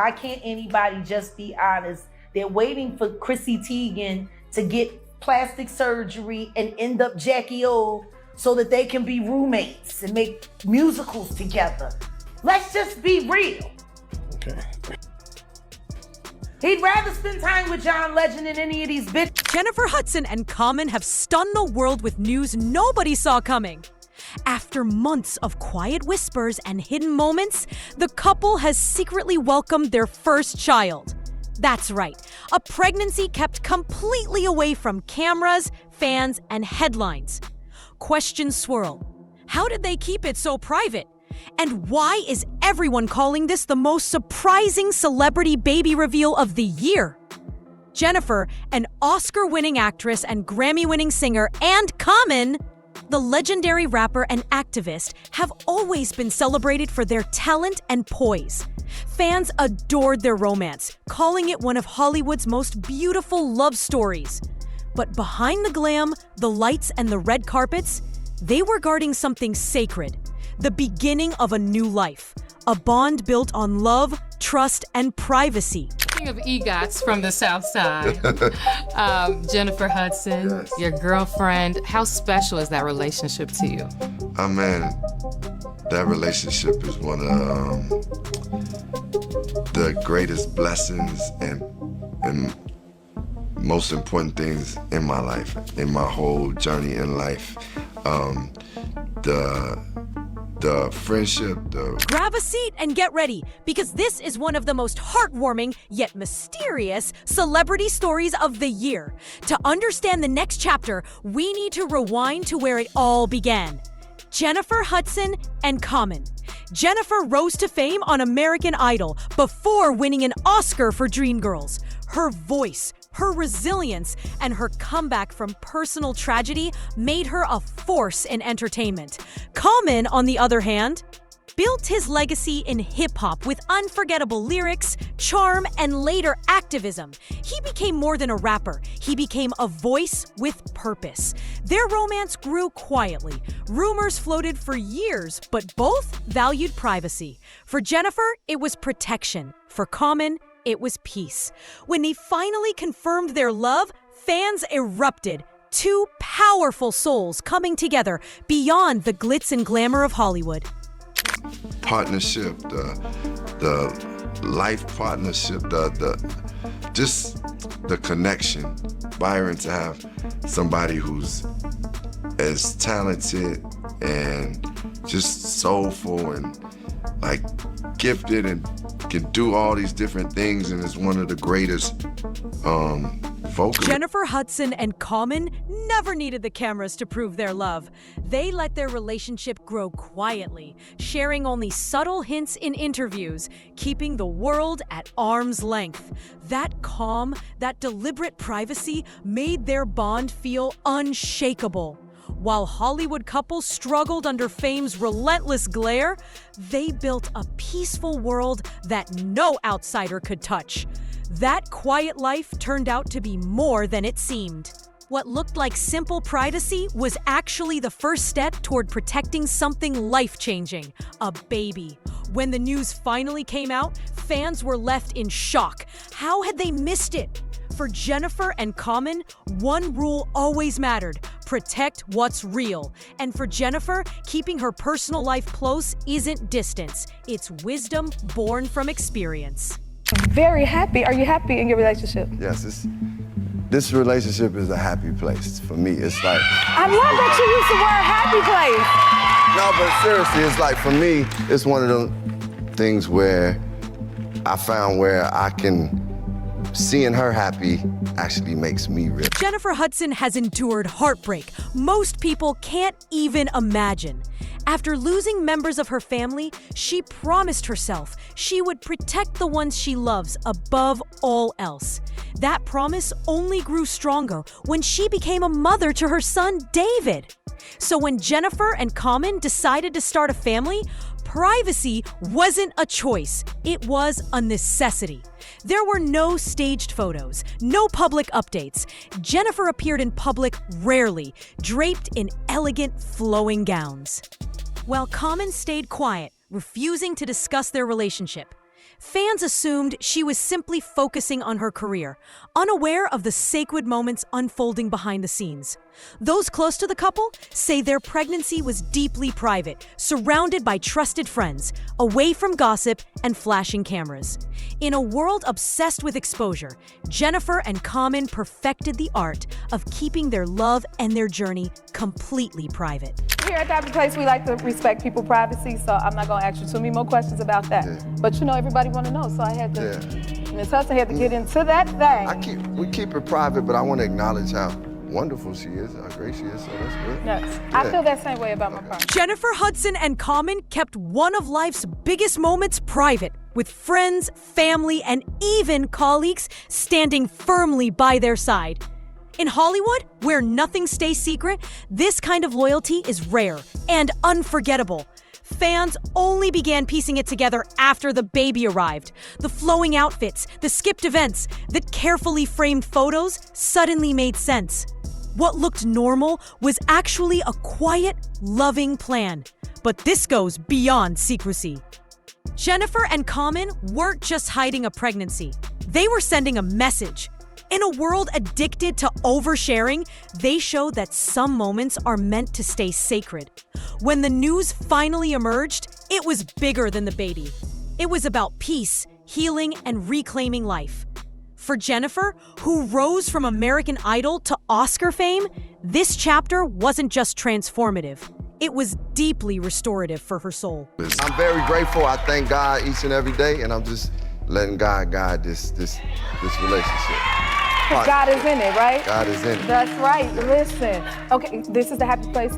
Why can't anybody just be honest? They're waiting for Chrissy Teigen to get plastic surgery and end up Jackie O so that they can be roommates and make musicals together. Let's just be real. Okay. He'd rather spend time with John Legend than any of these bitches. Jennifer Hudson and Common have stunned the world with news nobody saw coming. After months of quiet whispers and hidden moments, the couple has secretly welcomed their first child. That's right, a pregnancy kept completely away from cameras, fans, and headlines. Questions swirl. How did they keep it so private? And why is everyone calling this the most surprising celebrity baby reveal of the year? Jennifer, an Oscar-winning actress and Grammy-winning singer, and Common, the legendary rapper and activist, have always been celebrated for their talent and poise. Fans adored their romance, calling it one of Hollywood's most beautiful love stories. But behind the glam, the lights, and the red carpets, they were guarding something sacred. The beginning of a new life. A bond built on love, trust, and privacy. Speaking of EGOTs from the South Side, Jennifer Hudson, yes, your girlfriend, how special is that relationship to you? Oh man, that relationship is one of the greatest blessings and most important things in my life, in my whole journey in life. The friendship, Grab a seat and get ready, because this is one of the most heartwarming yet mysterious celebrity stories of the year. To understand the next chapter, we need to rewind to where it all began. Jennifer Hudson and Common. Jennifer rose to fame on American Idol before winning an Oscar for Dreamgirls. Her voice, her resilience, and her comeback from personal tragedy made her a force in entertainment. Common, on the other hand, built his legacy in hip-hop with unforgettable lyrics, charm, and later activism. He became more than a rapper. He became a voice with purpose. Their romance grew quietly. Rumors floated for years, but both valued privacy. For Jennifer, it was protection. For Common, it was peace. When they finally confirmed their love, fans erupted. Two powerful souls coming together beyond the glitz and glamour of Hollywood. Partnership, the life partnership, just the connection. Byron, to have somebody who's as talented and just soulful and like gifted and can do all these different things and is one of the greatest vocalists. Jennifer Hudson and Common never needed the cameras to prove their love. They let their relationship grow quietly, sharing only subtle hints in interviews, keeping the world at arm's length. That calm, that deliberate privacy made their bond feel unshakable. While Hollywood couples struggled under fame's relentless glare, they built a peaceful world that no outsider could touch. That quiet life turned out to be more than it seemed. What looked like simple privacy was actually the first step toward protecting something life-changing, a baby. When the news finally came out, fans were left in shock. How had they missed it? For Jennifer and Common, one rule always mattered: protect what's real. And for Jennifer, keeping her personal life close isn't distance. It's wisdom born from experience. Very happy. Are you happy in your relationship? Yes, this relationship is a happy place for me. It's like... I love that you used the word happy place. No, but seriously, it's like, for me, it's one of them things where I found where I can... Seeing her happy actually makes me real. Jennifer Hudson has endured heartbreak most people can't even imagine. After losing members of her family, she promised herself she would protect the ones she loves above all else. That promise only grew stronger when she became a mother to her son, David. So when Jennifer and Common decided to start a family, privacy wasn't a choice, it was a necessity. There were no staged photos, no public updates. Jennifer appeared in public rarely, draped in elegant, flowing gowns. While Common stayed quiet, refusing to discuss their relationship, Fans assumed she was simply focusing on her career, unaware of the sacred moments unfolding behind the scenes. Those close to the couple say their pregnancy was deeply private, surrounded by trusted friends, away from gossip and flashing cameras. In a world obsessed with exposure, Janifer and Common perfected the art of keeping their love and their journey completely private. Here at that place, we like to respect people's privacy, so I'm not gonna ask you too many more questions about that. Yeah. But you know, everybody wanna know, so I had to, Yeah. Ms. Hudson had to get into that thing. We keep it private, but I want to acknowledge how wonderful she is, how great she is, so that's good. Yes, I feel that same way about my partner. Janifer Hudson and Common kept one of life's biggest moments private, with friends, family, and even colleagues standing firmly by their side. In Hollywood, where nothing stays secret, this kind of loyalty is rare and unforgettable. Fans only began piecing it together after the baby arrived. The flowing outfits, the skipped events, the carefully framed photos suddenly made sense. What looked normal was actually a quiet, loving plan. But this goes beyond secrecy. Janifer and Common weren't just hiding a pregnancy. They were sending a message. In a world addicted to oversharing, they showed that some moments are meant to stay sacred. When the news finally emerged, it was bigger than the baby. It was about peace, healing, and reclaiming life. For Janifer, who rose from American Idol to Oscar fame, this chapter wasn't just transformative. It was deeply restorative for her soul. I'm very grateful. I thank God each and every day, and I'm just letting God guide this relationship. Because God is in it, right? God is in it. That's right. Listen. Okay, this is the happy place.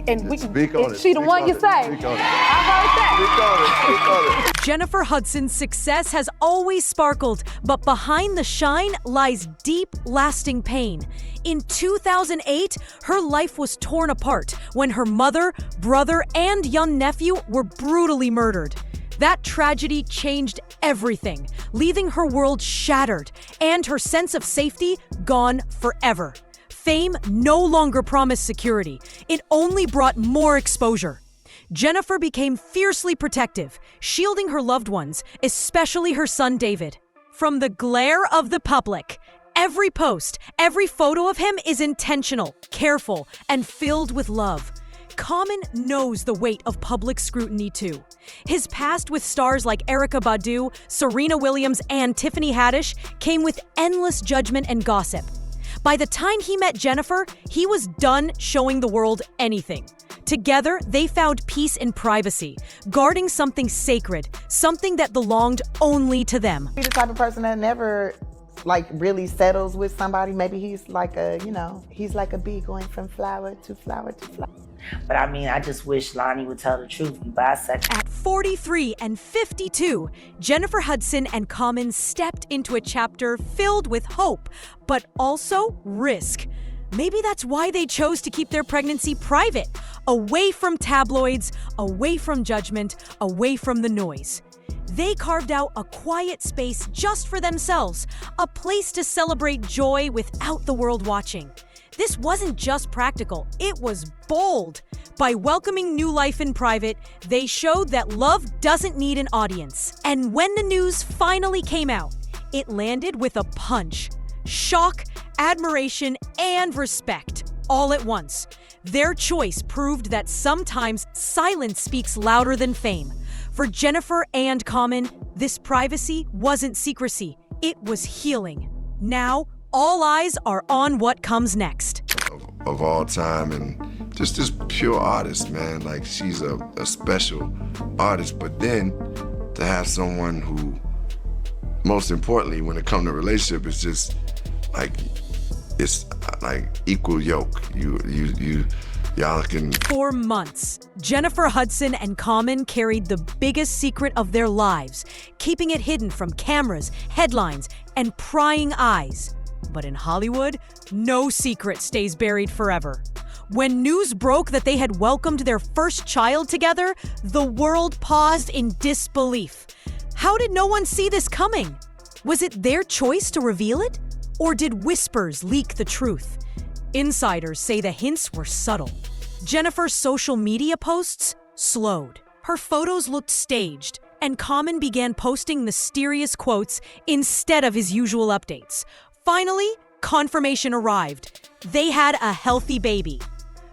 And we Speak on it. She the Speak one on you it. say. Speak on it. I heard that. Speak on it. Jennifer Hudson's success has always sparkled, but behind the shine lies deep, lasting pain. In 2008, her life was torn apart when her mother, brother, and young nephew were brutally murdered. That tragedy changed everything, leaving her world shattered and her sense of safety gone forever. Fame no longer promised security. It only brought more exposure. Janifer became fiercely protective, shielding her loved ones, especially her son David. From the glare of the public, every post, every photo of him is intentional, careful, and filled with love. Common knows the weight of public scrutiny too. His past with stars like Erykah Badu, Serena Williams, and Tiffany Haddish came with endless judgment and gossip. By the time he met Janifer, he was done showing the world anything. Together, they found peace in privacy, guarding something sacred, something that belonged only to them. He's the type of person that never really settles with somebody. Maybe he's like a, he's like a bee going from flower to flower to flower. But I mean, I just wish Lonnie would tell the truth. Be bisexual. At 43 and 52, Janifer Hudson and Common stepped into a chapter filled with hope, but also risk. Maybe that's why they chose to keep their pregnancy private, away from tabloids, away from judgment, away from the noise. They carved out a quiet space just for themselves, a place to celebrate joy without the world watching. This wasn't just practical, it was bold. By welcoming new life in private, they showed that love doesn't need an audience. And when the news finally came out, it landed with a punch. Shock, admiration, and respect, all at once. Their choice proved that sometimes silence speaks louder than fame. For Janifer and Common, this privacy wasn't secrecy, it was healing. Now, all eyes are on what comes next. Of all time, and just this pure artist, man. Like, she's a special artist, but then to have someone who, most importantly, when it comes to relationship, is just it's like equal yoke. Y'all can. For months, Janifer Hudson and Common carried the biggest secret of their lives, keeping it hidden from cameras, headlines, and prying eyes. But in Hollywood, no secret stays buried forever. When news broke that they had welcomed their first child together, the world paused in disbelief. How did no one see this coming? Was it their choice to reveal it? Or did whispers leak the truth? Insiders say the hints were subtle. Jennifer's social media posts slowed. Her photos looked staged, and Common began posting mysterious quotes instead of his usual updates. Finally, confirmation arrived. They had a healthy baby.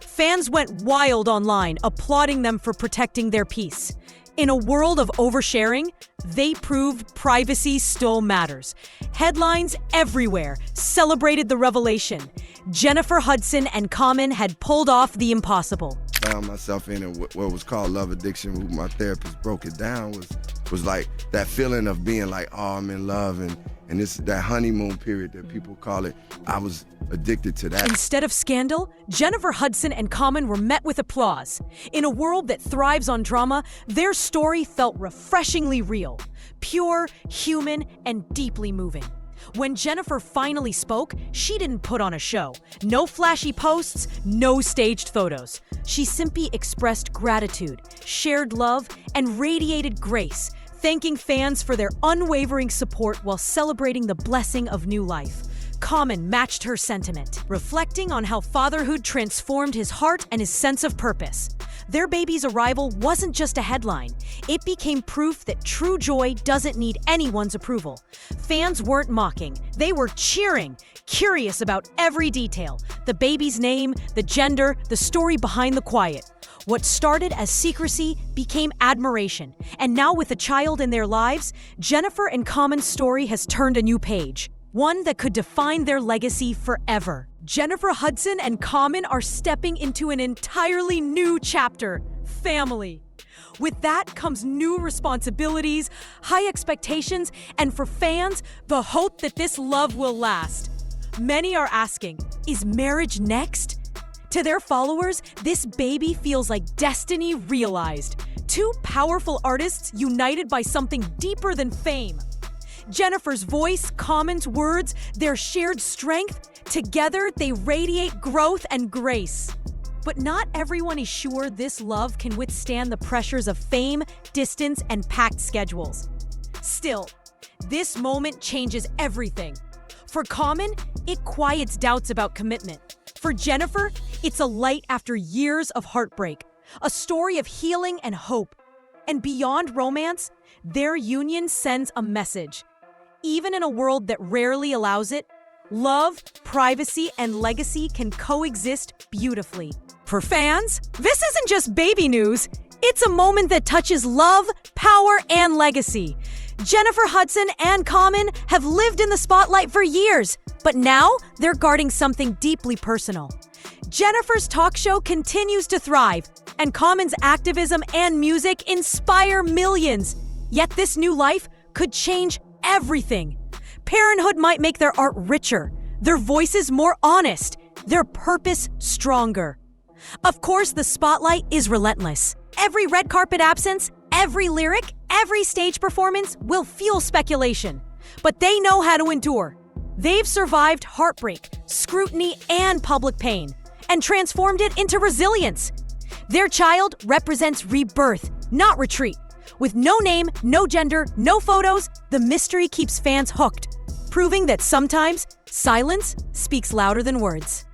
Fans went wild online, applauding them for protecting their peace. In a world of oversharing, they proved privacy still matters. Headlines everywhere celebrated the revelation. Janifer, Hudson, and Common had pulled off the impossible. Found myself in what was called love addiction. Who my therapist broke it down was like that feeling of being like, oh, I'm in love, and it's that honeymoon period that people call it. I was addicted to that. Instead of scandal, Janifer, Hudson, and Common were met with applause. In a world that thrives on drama, their story felt refreshingly real, pure, human, and deeply moving. When Janifer finally spoke, she didn't put on a show. No flashy posts, no staged photos. She simply expressed gratitude, shared love, and radiated grace, thanking fans for their unwavering support while celebrating the blessing of new life. Common matched her sentiment, reflecting on how fatherhood transformed his heart and his sense of purpose. Their baby's arrival wasn't just a headline. It became proof that true joy doesn't need anyone's approval. Fans weren't mocking. They were cheering, curious about every detail. The baby's name, the gender, the story behind the quiet. What started as secrecy became admiration. And now with a child in their lives, Janifer and Common's story has turned a new page. One that could define their legacy forever. Janifer, Hudson, and Common are stepping into an entirely new chapter, family. With that comes new responsibilities, high expectations, and for fans, the hope that this love will last. Many are asking, is marriage next? To their followers, this baby feels like destiny realized. Two powerful artists united by something deeper than fame. Janifer's voice, Common's words, their shared strength, together they radiate growth and grace. But not everyone is sure this love can withstand the pressures of fame, distance, and packed schedules. Still, this moment changes everything. For Common, it quiets doubts about commitment. For Janifer, it's a light after years of heartbreak, a story of healing and hope. And beyond romance, their union sends a message. Even in a world that rarely allows it, love, privacy, and legacy can coexist beautifully. For fans, this isn't just baby news. It's a moment that touches love, power, and legacy. Janifer, Hudson, and Common have lived in the spotlight for years, but now they're guarding something deeply personal. Janifer's talk show continues to thrive, and Common's activism and music inspire millions. Yet this new life could change everything. Parenthood might make their art richer, their voices more honest, their purpose stronger. Of course, the spotlight is relentless. Every red carpet absence, every lyric, every stage performance will fuel speculation. But they know how to endure. They've survived heartbreak, scrutiny, and public pain, and transformed it into resilience. Their child represents rebirth, not retreat. With no name, no gender, no photos, the mystery keeps fans hooked, proving that sometimes silence speaks louder than words.